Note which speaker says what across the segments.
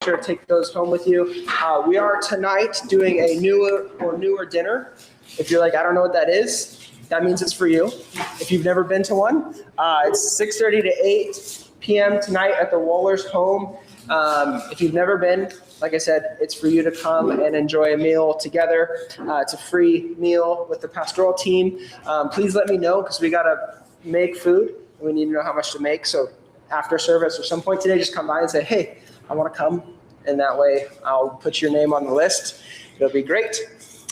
Speaker 1: sure to take those home with you. We are tonight doing a newer dinner. If you're like, I don't know what that is, that means it's for you. If you've never been to one, it's 6:30 to 8 p.m. tonight at the Wohlers home. If you've never been, like I said, it's for you to come and enjoy a meal together. It's a free meal with the pastoral team. Please let me know because we got to make food. We need to know how much to make. So after service or some point today, just come by and say, hey, I want to come. And that way I'll put your name on the list. It'll be great.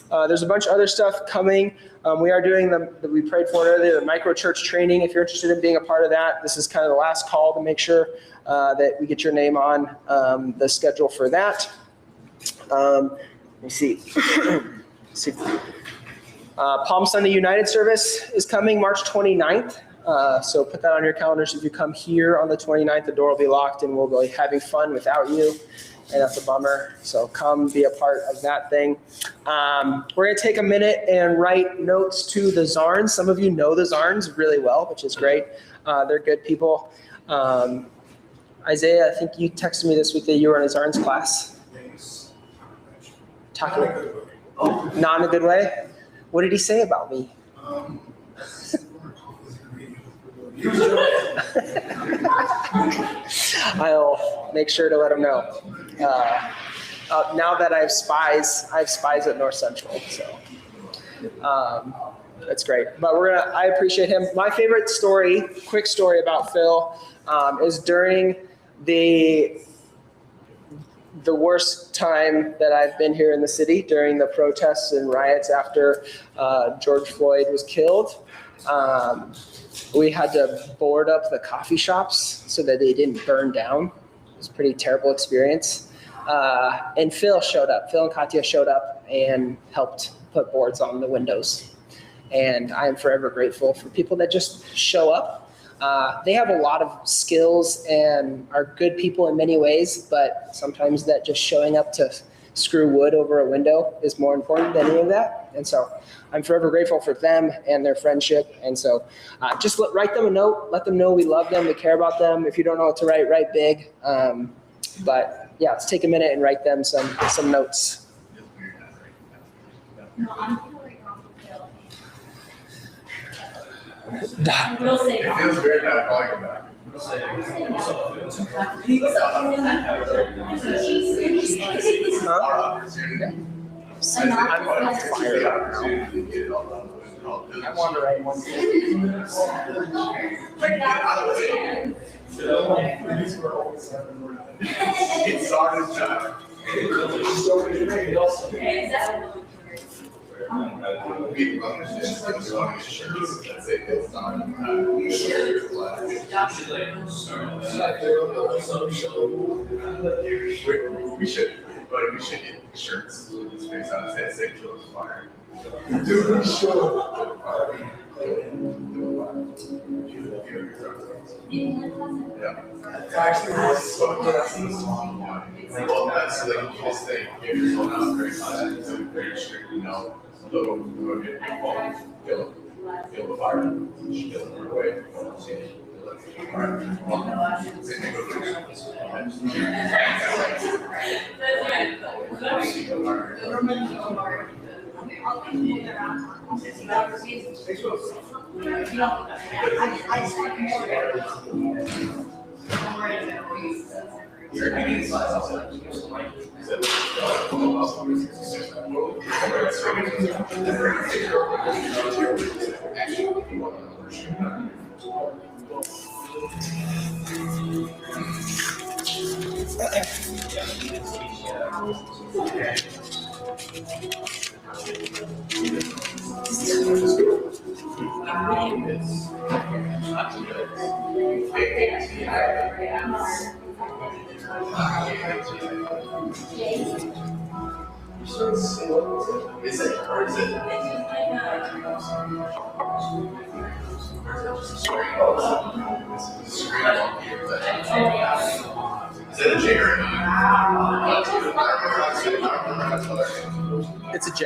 Speaker 1: There's a bunch of other stuff coming. We are doing we prayed for it earlier, the micro church training. If you're interested in being a part of that, this is kind of the last call to make sure that we get your name on the schedule for that. Let me see. Palm Sunday United service is coming March 29th. So put that on your calendars. If you come here on the 29th, the door will be locked and we'll be having fun without you. And that's a bummer. So come be a part of that thing. We're going to take a minute and write notes to the Zarns. Some of you know the Zarns really well, which is great. They're good people. Isaiah, I think you texted me this week that you were in a Zarns class. Talking not in a good way? What did he say about me? I'll make sure to let him know. Now that I have spies at North Central, so that's great. But I appreciate him. My favorite story, quick story about Phil, is during the worst time that I've been here in the city, during the protests and riots after George Floyd was killed. We had to board up the coffee shops so that they didn't burn down. It was a pretty terrible experience. And Phil and Katya showed up and helped put boards on the windows. And I am forever grateful for people that just show up. They have a lot of skills and are good people in many ways, but sometimes that just showing up to screw wood over a window is more important than any of that. And so I'm forever grateful for them and their friendship. And so just write them a note, let them know we love them, we care about them. If you don't know what to write big. But yeah, let's take a minute and write them some notes.
Speaker 2: We'll say it feels weird not calling back.
Speaker 1: I'm on fire right now. I want to write one thing.
Speaker 2: It's started time. We should get shirts with this face on it. Say Kills Fire. Dude, we should. Yeah. Actually, well, that's like you just think if you're going out very much, so very strictly no. Go get kill the fire. Kill it right away. Is it or is it? Is it a J or an
Speaker 1: It's a J.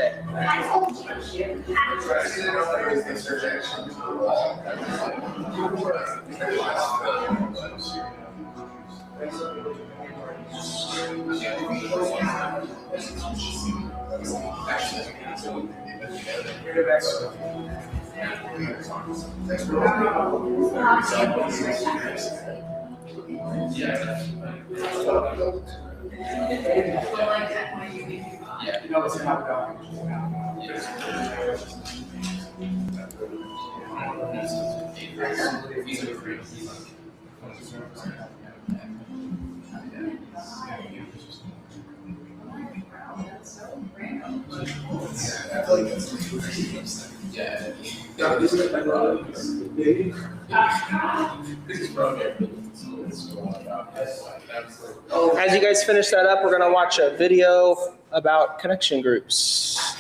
Speaker 1: As you guys finish that up, we're gonna watch a video about connection groups.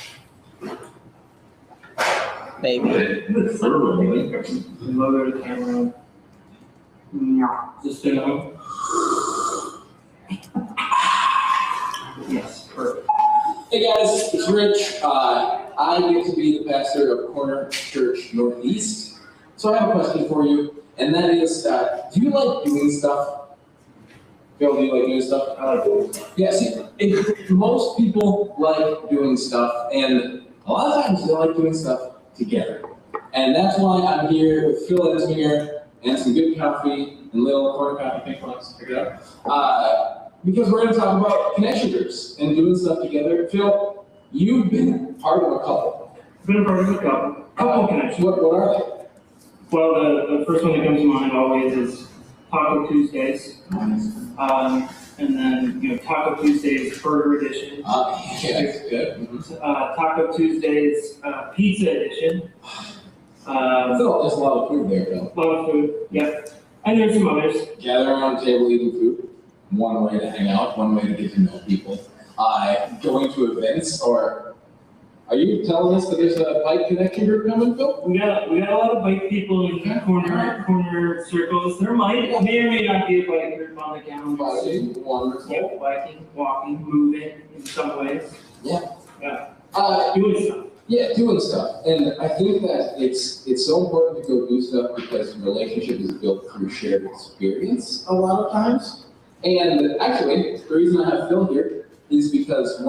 Speaker 1: Maybe.
Speaker 3: Lower the camera. Yeah. Just stay on. Yes, perfect.
Speaker 4: Hey guys, it's Rich. I get to be the pastor of Corner Church Northeast. So I have a question for you, and that is, do you like doing stuff? Phil, do you like doing stuff?
Speaker 3: I like doing stuff.
Speaker 4: Yeah, see, most people like doing stuff, and a lot of times they like doing stuff together. And that's why I'm here with Phil Ensminger and some good coffee and little corner coffee, pink ones, pick it up. Because we're going to talk about connection groups and doing stuff together. Phil, you've been part of a couple.
Speaker 3: Been a part of a couple connections.
Speaker 4: What are they?
Speaker 3: Well, the first one that comes to mind always is Taco Tuesdays. And then, Taco Tuesdays Burger Edition.
Speaker 4: Yeah, that's good.
Speaker 3: Taco Tuesdays Pizza Edition.
Speaker 4: Phil, there's a lot of food there, Phil.
Speaker 3: A lot of food, yep. And there's some others.
Speaker 4: Gather around the table eating food. One way to hang out, one way to get to know people. Going to events, or are you telling us that there's a bike connection group coming, Phil?
Speaker 3: We got a lot of bike people in the corner circles. There may or may not be a bike group on the calendar.
Speaker 4: Wonderful.
Speaker 3: Yep, biking, walking, moving in some ways.
Speaker 4: Yeah.
Speaker 3: Doing stuff.
Speaker 4: Yeah, doing stuff. And I think that it's so important to go do stuff because relationship is built through shared experience a lot of times. And actually, the reason I have Phil here is because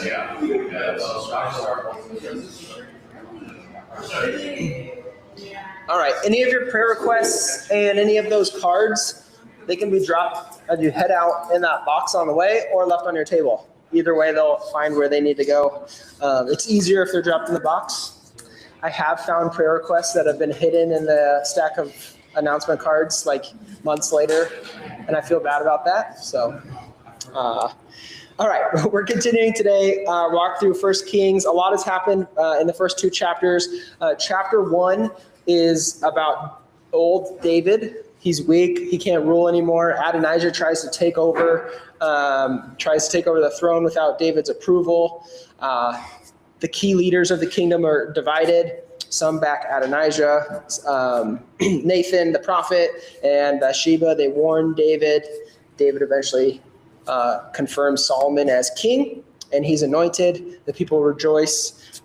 Speaker 2: Yeah. Yeah, so
Speaker 1: All right, any of your prayer requests and any of those cards, they can be dropped as you head out in that box on the way or left on your table. Either way, they'll find where they need to go. It's easier if they're dropped in the box. I have found prayer requests that have been hidden in the stack of announcement cards like months later, and I feel bad about that. So, all right, we're continuing today, walk through 1 Kings. A lot has happened in the first two chapters. Chapter 1 is about old David. He's weak. He can't rule anymore. Adonijah tries to take over the throne without David's approval. The key leaders of the kingdom are divided. Some back Adonijah. Nathan, the prophet, and Bathsheba, they warn David. David eventually confirms Solomon as king, and he's anointed. The people rejoice.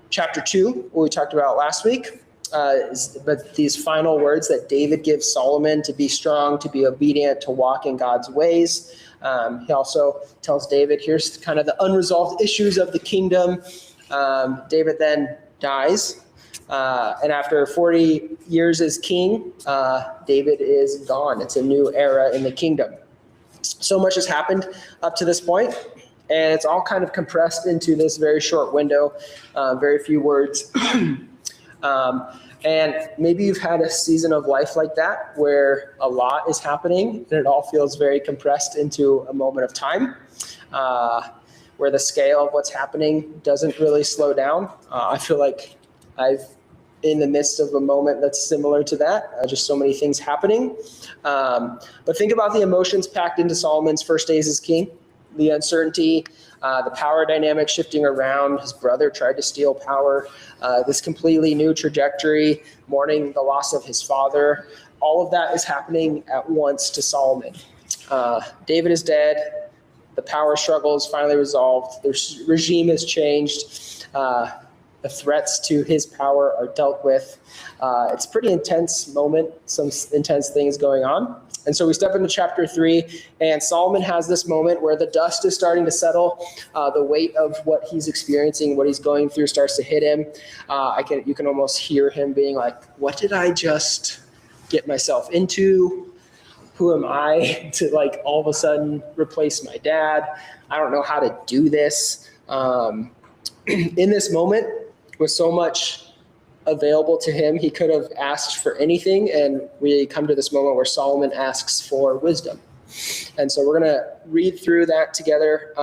Speaker 1: Chapter 2, what we talked about last week, but these final words that David gives Solomon to be strong, to be obedient, to walk in God's ways. He also tells David, here's kind of the unresolved issues of the kingdom. David then dies, and after 40 years as king, David is gone. It's a new era in the kingdom. So much has happened up to this point, and it's all kind of compressed into this very short window, very few words. And maybe you've had a season of life like that where a lot is happening and it all feels very compressed into a moment of time, where the scale of what's happening doesn't really slow down. I feel like I've in the midst of a moment that's similar to that, just so many things happening. But think about the emotions packed into Solomon's first days as king, the uncertainty, the power dynamic shifting around. His brother tried to steal power, this completely new trajectory, mourning the loss of his father. All of that is happening at once to Solomon. David is dead. The power struggle is finally resolved. The regime has changed. The threats to his power are dealt with. It's a pretty intense moment, some intense things going on. And so we step into chapter 3, and Solomon has this moment where the dust is starting to settle. The weight of what he's experiencing, what he's going through starts to hit him. You can almost hear him being like, what did I just get myself into? Who am I to like all of a sudden replace my dad? I don't know how to do this. In this moment, with so much available to him, he could have asked for anything, and we come to this moment where Solomon asks for wisdom. And so we're going to read through that together.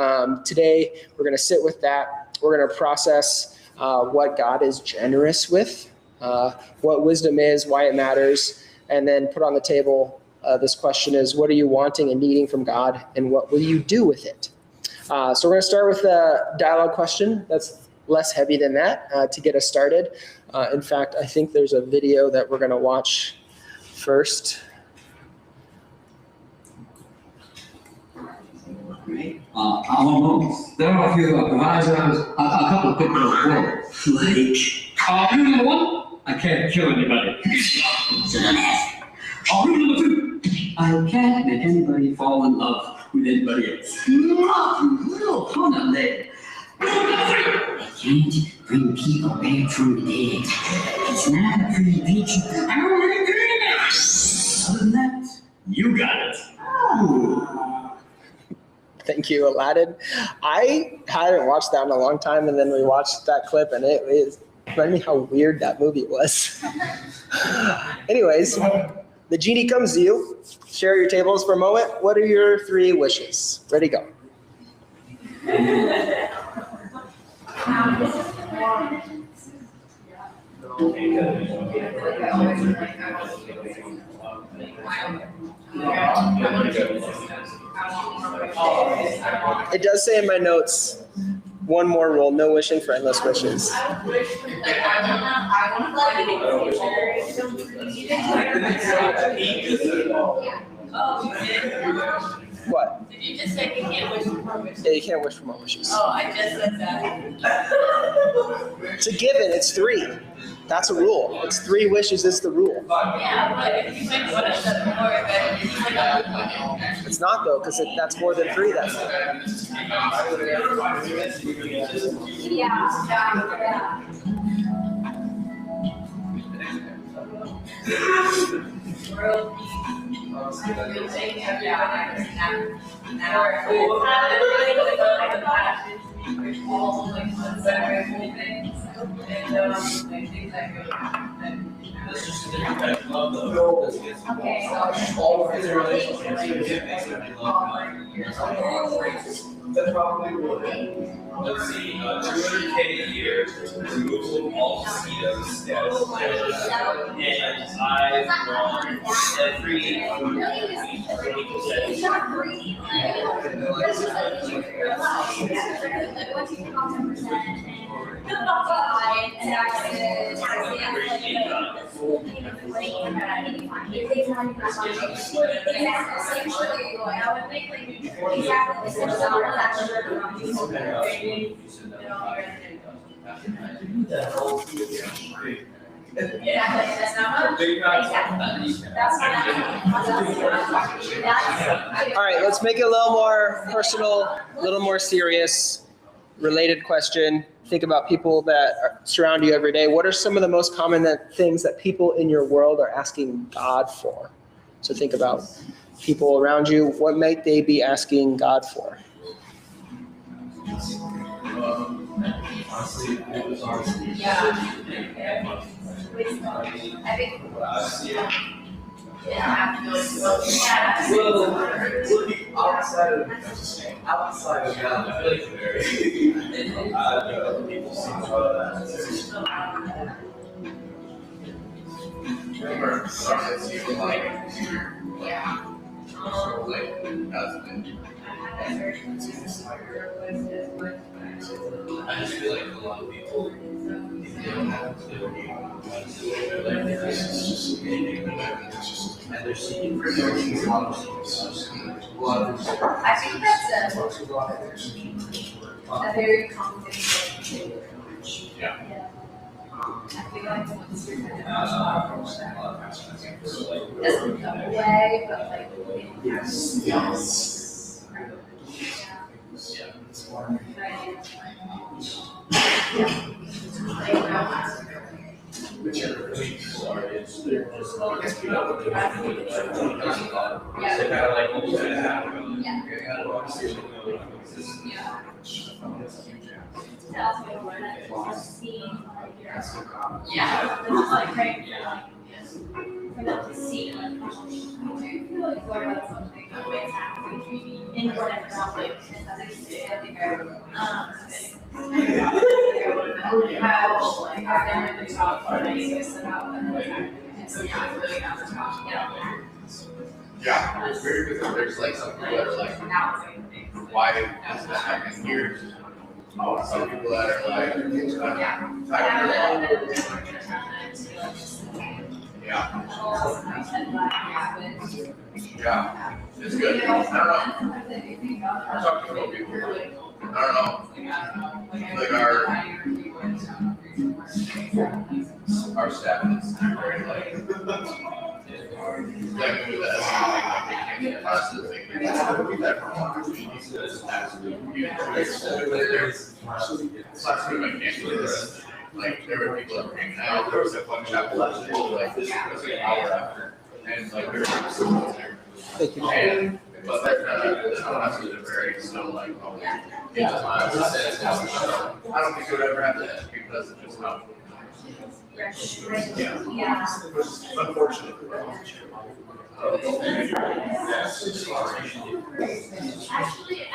Speaker 1: Today, we're going to sit with that. We're going to process what God is generous with, what wisdom is, why it matters, and then put on the table this question is, what are you wanting and needing from God, and what will you do with it? So we're going to start with a dialogue question that's less heavy than that to get us started. In fact, I think there's a video that we're going to watch first.
Speaker 5: Almost. There are a few provisos, a couple of people of like, rule number 1, I can't kill anybody. So don't ask. Rule number 2, I can't make anybody fall in love with anybody else. Little fun up there. Rule number 3, I can't bring people back from the dead. It's not a pretty picture. I don't want to do it. Other than that, you got it.
Speaker 1: Thank you, Aladdin. I hadn't watched that in a long time, and then we watched that clip, and it reminded me how weird that movie was. Anyways, the genie comes to you. Share your tables for a moment. What are your 3 wishes? Ready, go. It does say in my notes, one more rule, no wishing for endless wishes. What?
Speaker 6: Did you just say you can't wish for more wishes?
Speaker 1: Yeah, you can't wish for more wishes.
Speaker 6: Oh, I just said that.
Speaker 1: It's a given, it's 3. That's a rule. It's 3 wishes is the rule.
Speaker 6: Yeah, but if you make one of them more, then it's like a.
Speaker 1: It's not though, because that's more than 3 then.
Speaker 6: Yeah.
Speaker 7: That's just a different type of love, though.
Speaker 6: Okay,
Speaker 7: All of his relationships, it makes them love. That probably would. Let's see, $200K a year, removal of all casinos status. And I've won every 20%.
Speaker 6: It's not free. Yeah, that's not much.
Speaker 1: All right, let's make it a little more personal, a little more serious, related question. Think about people that surround you every day. What are some of the most common things that people in your world are asking God for? So think about people around you. What might they be asking God for?
Speaker 2: Honestly, it was honestly.
Speaker 6: I think.
Speaker 2: Well, looking outside of God, I feel like very, people seem to know that. Remember, sometimes you like, God's been. I just feel like a lot of people, they don't have to and they're seeking for emotions, a lot of
Speaker 6: I think that's a very complicated thing.
Speaker 2: Yeah.
Speaker 6: I feel like once you're kind of doesn't come away, but like
Speaker 2: whichever beliefs are, they're just, I guess people don't
Speaker 6: Yeah.
Speaker 2: they kind of like, what's gonna happen?
Speaker 6: Yeah.
Speaker 2: I don't understand.
Speaker 6: Yeah. Yeah, it's like right now, for them to see, like, I do feel like learn about something that makes happening in whatever conflict and others do. I think how, like, I've never really talked about any of this about them, and so now I really have to talk,
Speaker 2: Yeah, it's weird because there's like some people that are like, why is that happening here? Oh, some people that are like, yeah, it's good. I don't know. I talk to more people. I don't know. Like our staff is very like. Like with that, like constantly thinking that from opportunities is absolutely there's lots of I can't do this. Like there were people that were hanging out. There was a fun chapel last night. Like this was like an hour after, and like there were people there.
Speaker 1: Thank you.
Speaker 2: And but the classes are very so like in class. I don't think it would ever have that because of just how.
Speaker 6: Yeah.
Speaker 2: Unfortunate.
Speaker 6: Actually,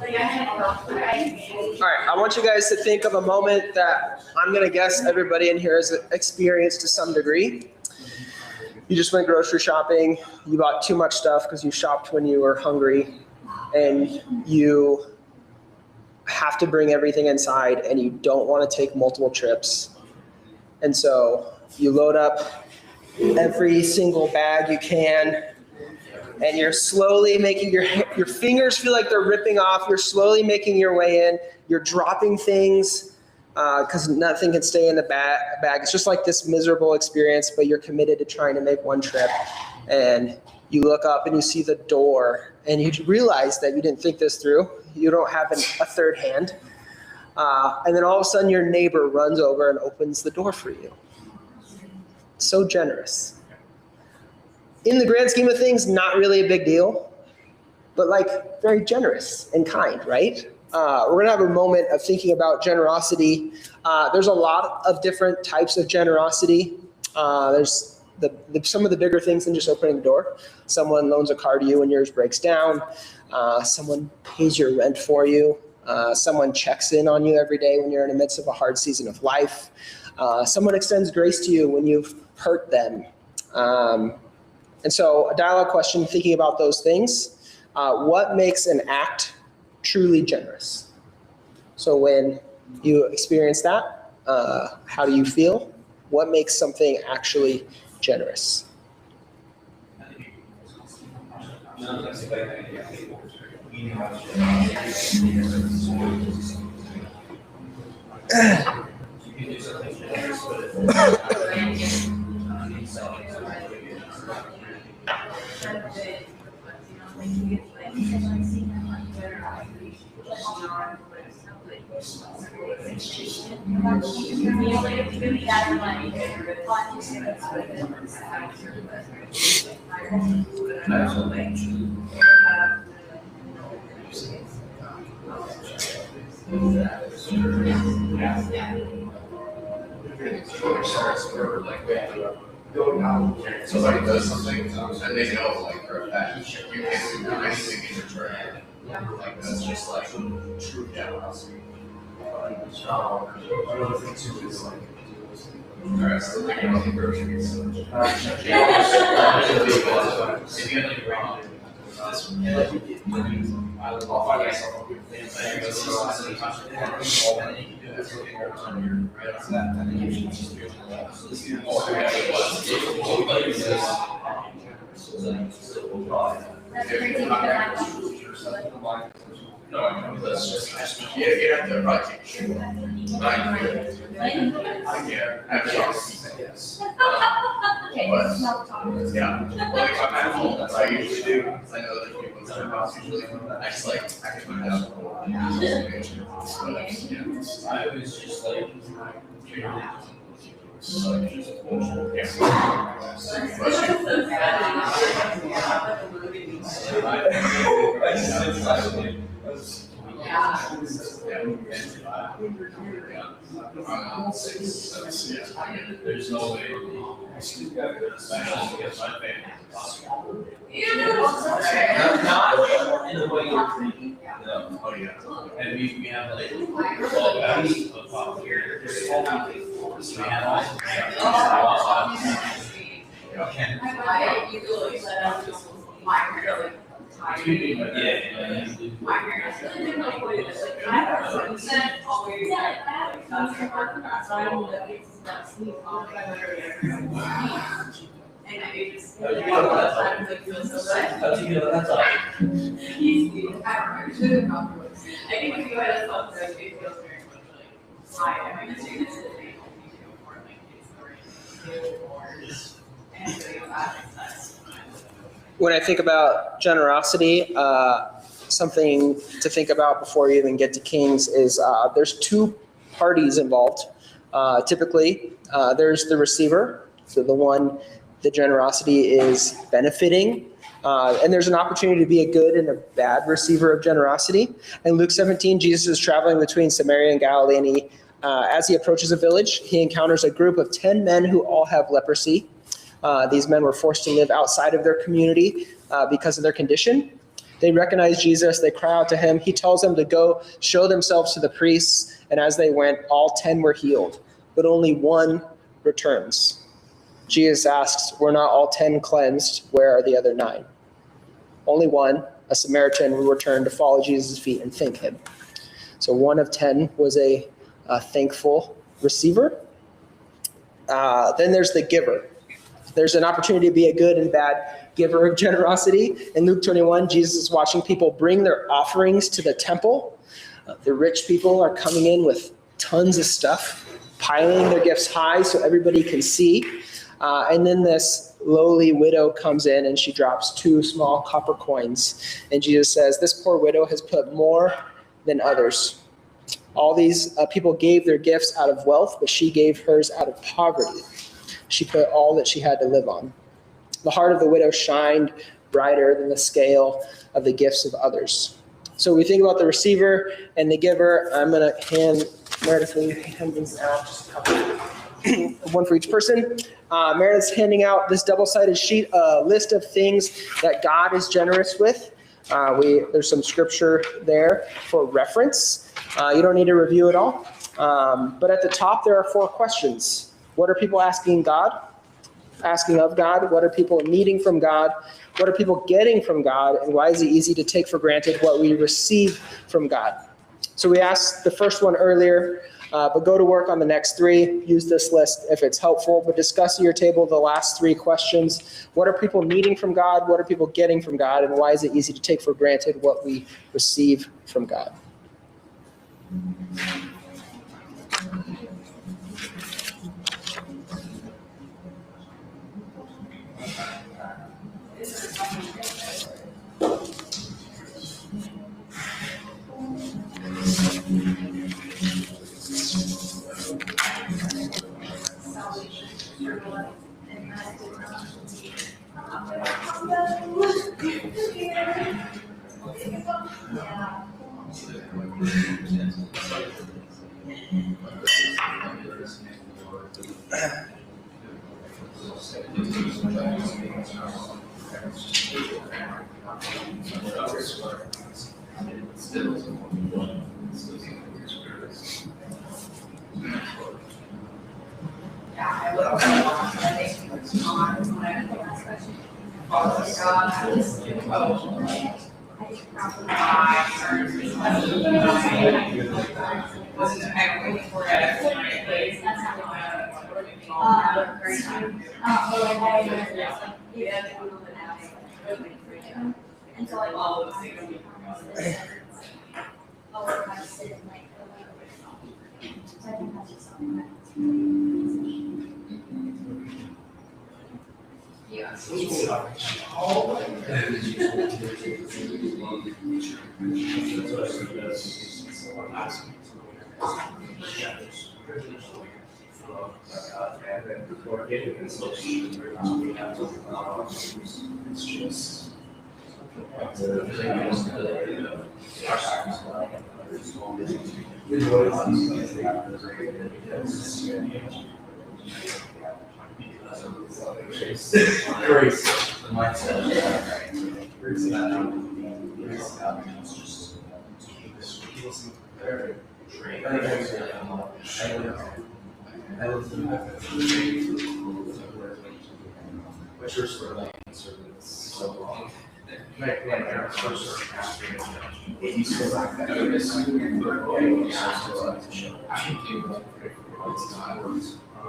Speaker 1: All right, I want you guys to think of a moment that I'm gonna guess everybody in here has experienced to some degree. You just went grocery shopping, you bought too much stuff because you shopped when you were hungry, and you have to bring everything inside and you don't want to take multiple trips. And so you load up every single bag you can, and you're slowly making your fingers feel like they're ripping off. You're slowly making your way in. You're dropping things because nothing can stay in the bag. It's just like this miserable experience, but you're committed to trying to make one trip. And you look up and you see the door, and you realize that you didn't think this through. You don't have a third hand. And then all of a sudden your neighbor runs over and opens the door for you. So generous. In the grand scheme of things, not really a big deal, but like very generous and kind, right? We're gonna have a moment of thinking about generosity. There's a lot of different types of generosity. There's some of the bigger things than just opening the door. Someone loans a car to you when yours breaks down. Someone pays your rent for you. Someone checks in on you every day when you're in the midst of a hard season of life. Someone extends grace to you when you've hurt them. And so a dialogue question, thinking about those things, what makes an act truly generous? So when you experience that, how do you feel? What makes something actually generous?
Speaker 2: Somebody does something and they know like for a fact you can't do anything in return. Like that's just like true generosity. Alright, so like on the groceries. I'll find myself that's just you have to probably take a shoe off. But yeah, like I'm at home, that's what I usually do. Because I know there's people in their house usually. I just like I can put it out. I was just like. There's no way. Not in the way you're thinking. No. Oh yeah. And we have like 12 hours of pop here. There's so many things. We have
Speaker 1: When I think about generosity, something to think about before you even get to Kings is there's two parties involved. Typically, there's the receiver, so the generosity is benefiting. And there's an opportunity to be a good and a bad receiver of generosity. In Luke 17, Jesus is traveling between Samaria and Galilee, and as he approaches a village, he encounters a group of 10 men who all have leprosy. These men were forced to live outside of their community because of their condition. They recognize Jesus. They cry out to him. He tells them to go show themselves to the priests. And as they went, all 10 were healed, but only one returns. Jesus asks, were not all 10 cleansed? Where are the other 9? Only one, a Samaritan, will return to fall at Jesus' feet and thank him. So 1 of 10 was a thankful receiver. Then there's the giver. There's an opportunity to be a good and bad giver of generosity. In Luke 21, Jesus is watching people bring their offerings to the temple. The rich people are coming in with tons of stuff, piling their gifts high so everybody can see. And then this lowly widow comes in and she drops 2 small copper coins. And Jesus says, this poor widow has put more than others. All these people gave their gifts out of wealth, but she gave hers out of poverty. She put all that she had to live on. The heart of the widow shined brighter than the scale of the gifts of others. So we think about the receiver and the giver. I'm going to hand Meredith, will you hand these out? Just a couple, one for each person. Meredith's handing out this double-sided sheet, a list of things that God is generous with. There's some scripture there for reference. You don't need to review it all. But at the top, there are 4 questions. What are people asking God? Asking of God? What are people needing from God? What are people getting from God? And why is it easy to take for granted what we receive from God? So we asked the first one earlier, but go to work on the next 3. Use this list if it's helpful, but discuss at your table the last 3 questions. What are people needing from God? What are people getting from God? And why is it easy to take for granted what we receive from God?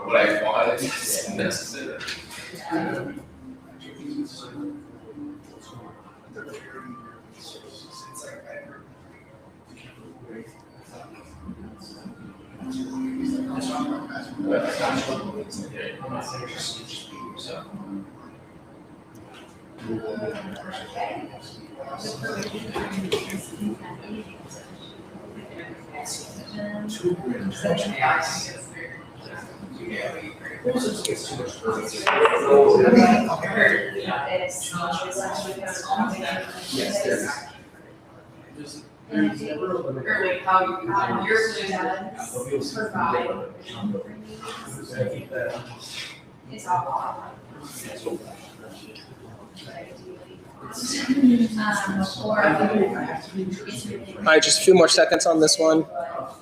Speaker 2: What I wanted is necessary.
Speaker 1: All right, just a few more seconds on this one. All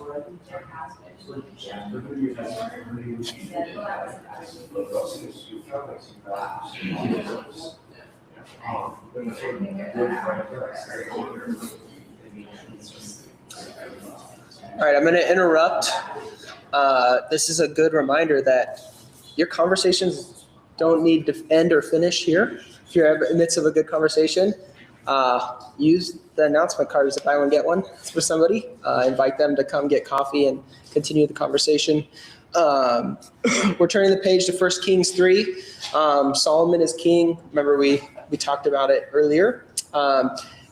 Speaker 1: right, I'm going to interrupt. This is a good reminder that your conversations don't need to end or finish here. if you're in the midst of a good conversation, use the announcement card as a buy one, get one for somebody. Invite them to come get coffee and continue the conversation. We're turning the page to 1 Kings 3. Solomon is king. Remember, we talked about it earlier.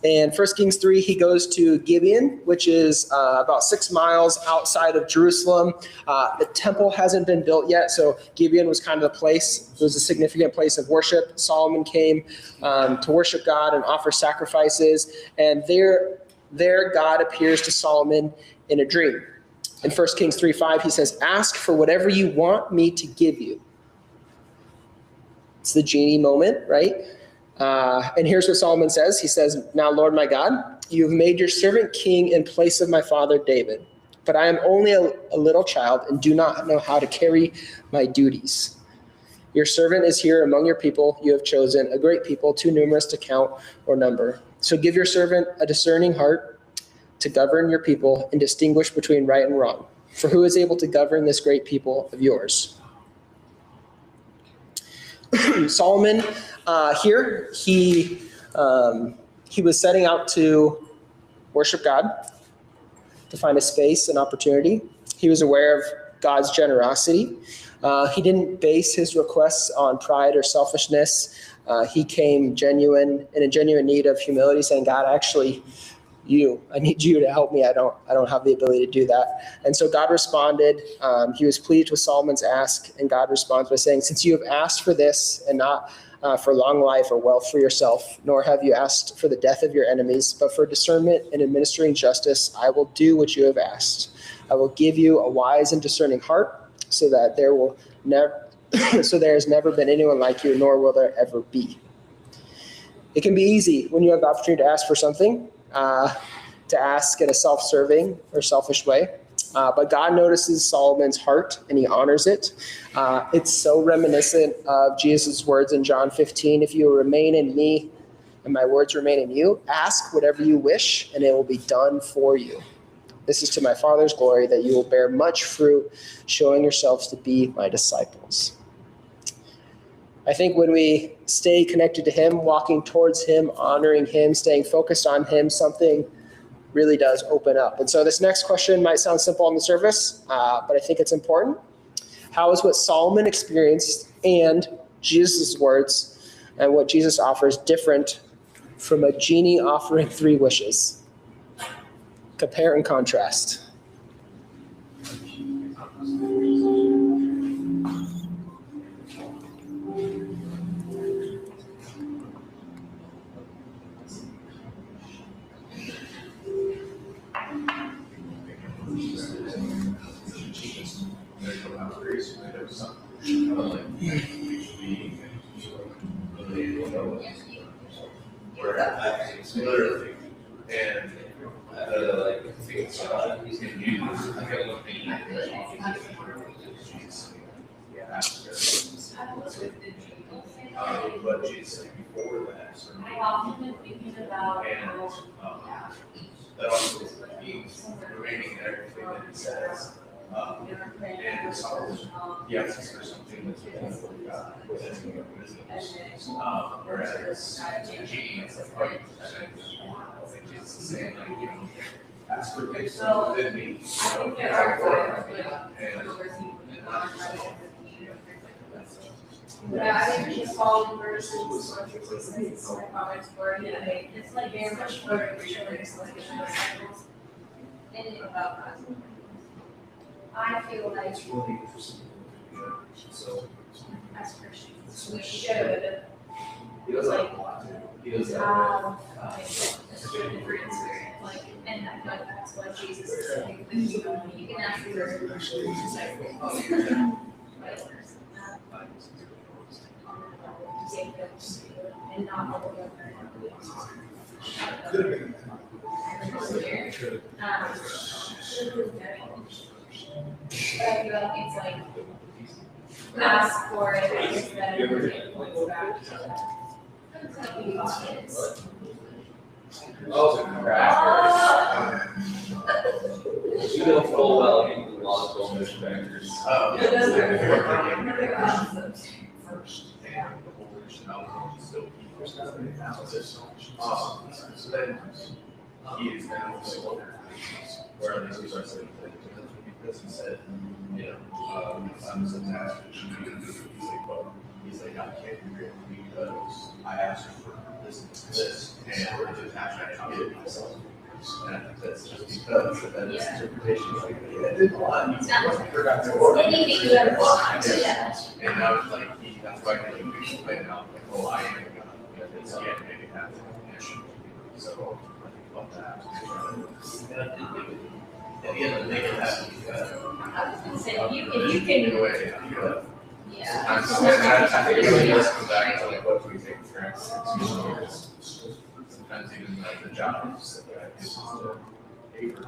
Speaker 1: In 1 Kings 3, he goes to Gibeon, which is about 6 miles outside of Jerusalem. The temple hasn't been built yet, so Gibeon was kind of the place. It was a significant place of worship. Solomon came to worship God and offer sacrifices, and there God appears to Solomon in a dream. In 1 Kings 3:5, he says, "Ask for whatever you want me to give you." It's the genie moment, right? And here's what Solomon says. He says, "Now, Lord my God, you have made your servant king in place of my father David, but I am only a little child and do not know how to carry my duties. Your servant is here among your people you have chosen, a great people, too numerous to count or number. So give your servant a discerning heart to govern your people and distinguish between right and wrong. For who is able to govern this great people of yours?" Solomon, here, he was setting out to worship God, to find a space, an opportunity. He was aware of God's generosity. He didn't base his requests on pride or selfishness. He came in a genuine need of humility, saying, "God, actually, I need you to help me. I don't have the ability to do that." And so God responded. He was pleased with Solomon's ask, and God responds by saying, "Since you have asked for this and not for long life or wealth for yourself, nor have you asked for the death of your enemies, but for discernment and administering justice, I will do what you have asked. I will give you a wise and discerning heart, so that there has never been anyone like you, nor will there ever be." It can be easy when you have the opportunity to ask for something, to ask in a self-serving or selfish way. But God notices Solomon's heart and he honors it. It's so reminiscent of Jesus' words in John 15, "If you remain in me and my words remain in you, ask whatever you wish and it will be done for you. This is to my Father's glory, that you will bear much fruit, showing yourselves to be my disciples." I think when we stay connected to him, walking towards him, honoring him, staying focused on him, something really does open up. And so this next question might sound simple on the surface, but I think it's important. How is what Solomon experienced and Jesus' words and what Jesus offers different from a genie offering 3 wishes? Compare and contrast.
Speaker 2: Literally. And he's gonna use but Jesus before that.
Speaker 6: I've often been thinking about
Speaker 2: And that also means remaining everything that it says. And so, yes, there's something that's before God, that's in your business. Whereas G is like, right, I think Jesus is saying, like, you know, ask for things within me, you know,
Speaker 6: Yeah, I think just following verses, my comments were, it's like very much for disciples. Anything about that. I feel like as Christians, we should like have like a certain different experience, like, and I feel like that's what Jesus is saying. You can ask for disciples. And not all the other. But I feel like it's like ask for it instead of getting points back.
Speaker 4: You know full well you lost all those factors.
Speaker 6: It doesn't.
Speaker 2: First, and the whole originality still So then he is now like, where are these resources? Because he said, you know, I'm just attached to you. He's like, well, he's like, I can't agree because I asked for this, and we're just attached, I can't get myself. And I think that's just because that is interpretation. Like, yeah, it did a lot.
Speaker 6: It's not-
Speaker 2: Forgot to order.
Speaker 6: Anything you ever want, yeah.
Speaker 2: And now it's like, that's why I can explain it out, like, oh, I am gonna, it's yeah, maybe it has. So, I think about that. And I think at the end of the day, it has to be,
Speaker 6: I was gonna say, if you
Speaker 2: in
Speaker 6: can,
Speaker 2: a way, you know,
Speaker 6: yeah.
Speaker 2: sometimes, I think it really does come back to like, what do we take for granted? Sometimes even like the jobs, that it's just a paper.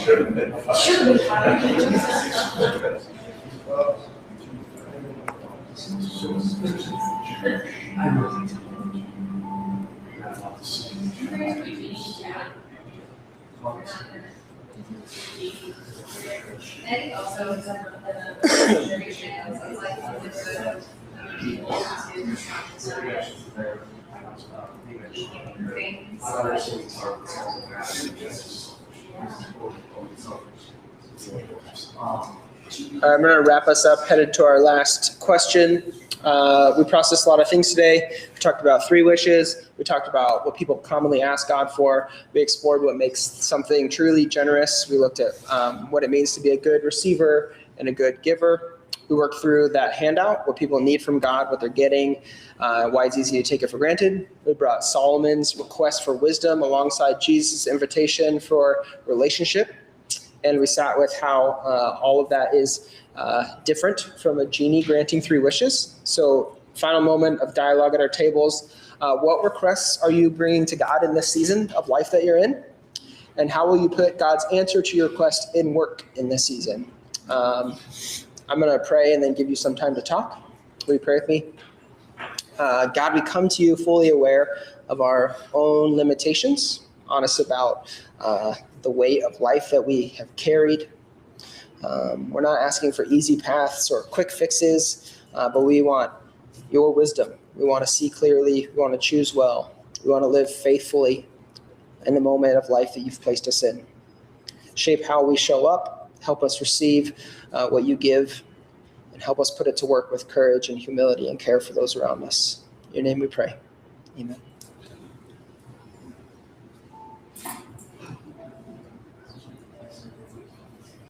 Speaker 2: Should have been.
Speaker 6: I think also some of the generation is like with the people to things.
Speaker 1: I'm going to wrap us up, headed to our last question. We processed a lot of things today. We talked about 3 wishes. We talked about what people commonly ask God for. We explored what makes something truly generous. We looked at what it means to be a good receiver and a good giver. We worked through that handout, what people need from God, what they're getting, why it's easy to take it for granted. We brought Solomon's request for wisdom alongside Jesus' invitation for relationship. And we sat with how all of that is different from a genie granting 3 wishes. So final moment of dialogue at our tables. What requests are you bringing to God in this season of life that you're in? And how will you put God's answer to your request in work in this season? I'm going to pray and then give you some time to talk. Will you pray with me? God, we come to you fully aware of our own limitations, honest about the weight of life that we have carried. We're not asking for easy paths or quick fixes, but we want your wisdom. We want to see clearly. We want to choose well. We want to live faithfully in the moment of life that you've placed us in. Shape how we show up. Help us receive what you give, and help us put it to work with courage and humility and care for those around us. In your name we pray. Amen.